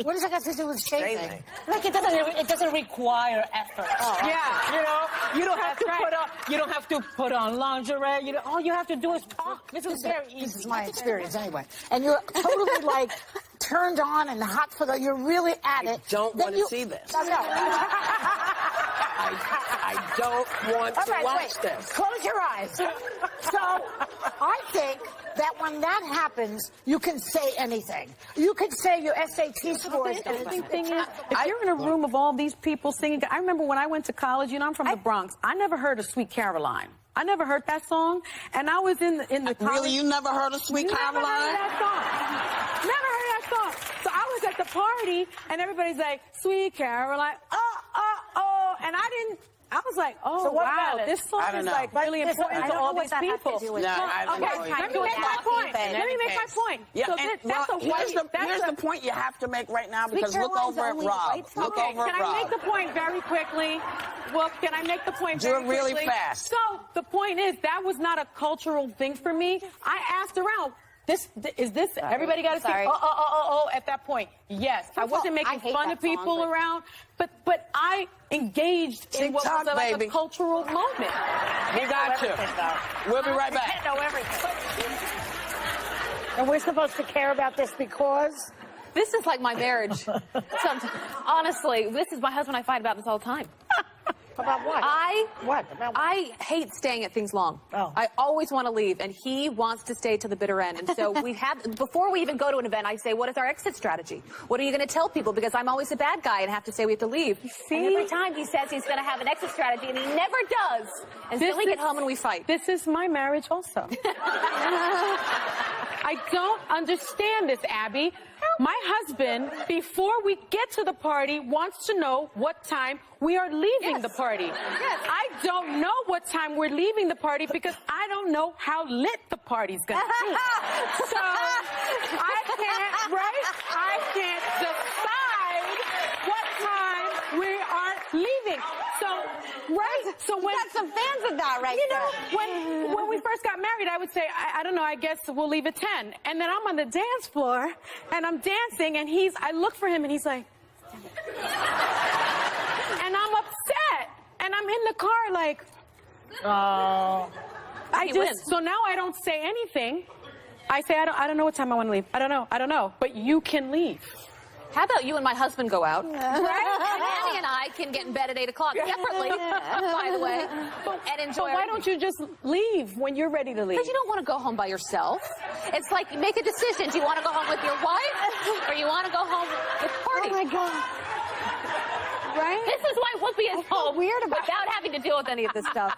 What does that got to do with shaving? Like it doesn't require effort. Oh. Yeah, you don't have to put on lingerie. All you have to do is talk. This is very easy. This is my experience anyway. And you're totally like turned on and hot for you're really at it. I don't want to see this. No. I don't want to watch this. Close your eyes. So I think that when that happens, you can say anything. You can say your SAT scores. The interesting thing is, if you're in a room of all these people singing, I remember when I went to college, I'm from the Bronx, I never heard of Sweet Caroline. I never heard that song, and I was in the college. Really, you never heard of Sweet Caroline? Never heard that song. Never heard that song. So I was at the party, and everybody's like, Sweet Caroline, and I was like, oh, wow, this song is like really important to all these people. Let me make my point. Yeah, so here's the point you have to make right now, because look over at Rob. Look over at Rob. Can I make the point very quickly? Well, can I make the point very quickly? Do it really fast. So the point is, that was not a cultural thing for me. I asked around. Everybody got to say, at that point. Yes. I wasn't making fun of people around, but I engaged in what was like a cultural moment. We got you. We'll be right back. I know everything. And we're supposed to care about this because? This is like my marriage. Honestly, this is my husband. I fight about this all the time. About what? I hate staying at things long. Oh. I always want to leave, and he wants to stay to the bitter end. And so before we even go to an event, I say, what is our exit strategy? What are you going to tell people? Because I'm always a bad guy and have to say we have to leave. And every time he says he's going to have an exit strategy, and he never does. And then we get home and we fight. This is my marriage also. I don't understand this, Abby. My husband, before we get to the party, wants to know what time we are leaving the party. Yes. I don't know what time we're leaving the party because I don't know how lit the party's gonna be. So I can't decide what time we are leaving. So when got some fans of that, right? when we first got married, I would say, I don't know, I guess we'll leave at 10. And then I'm on the dance floor, and I'm dancing, and I look for him, and he's like, and I'm upset, and I'm in the car like, so now I don't say anything. I say, I don't know what time I want to leave. I don't know, but you can leave. How about you and my husband go out? Right? And Annie and I can get in bed at 8 o'clock separately, by the way, and enjoy. But why don't you just leave when you're ready to leave? Because you don't want to go home by yourself. It's like, make a decision. Do you want to go home with your wife, or you want to go home with the party? Oh, my God. Right? This is why Whoopi is so weird without having to deal with any of this stuff.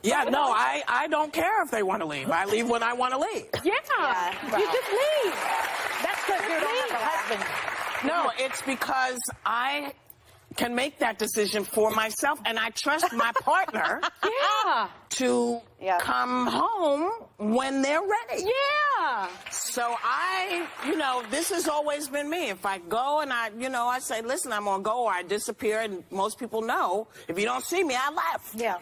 Yeah, no, I don't care if they want to leave. I leave when I want to leave. You just leave. That's because you don't have a husband. No, it's because I can make that decision for myself, and I trust my partner to come home when they're ready. Yeah. So this has always been me. If I go and I say, listen, I'm going to go, or I disappear, and most people know, if you don't see me, I left. Yeah.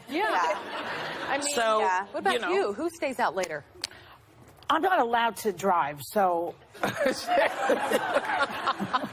I mean, so, what about you? Who stays out later? I'm not allowed to drive, so...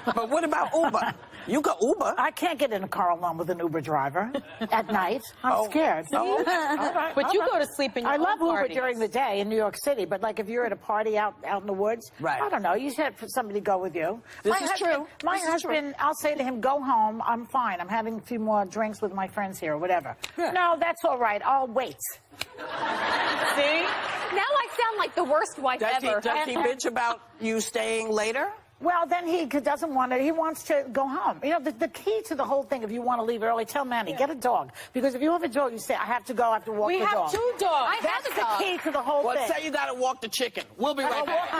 But what about Uber? You got Uber. I can't get in a car alone with an Uber driver at night. I'm scared. But you go to sleep in your own I love Uber parties. during the day in New York City, but like if you're at a party out in the woods, I don't know. You should have somebody go with you. This is true. My husband, I'll say to him, go home. I'm fine. I'm having a few more drinks with my friends here or whatever. Yeah. No, that's all right. I'll wait. See? Now I sound like the worst wife ever. Does he bitch about you staying later? Well, then he doesn't want to. He wants to go home. The key to the whole thing, if you want to leave early, tell Manny, get a dog. Because if you have a dog, you say, I have to go, I have to walk the dog. We have 2 dogs. That's the key to the whole thing. Well, say you got to walk the chicken. We'll be right back.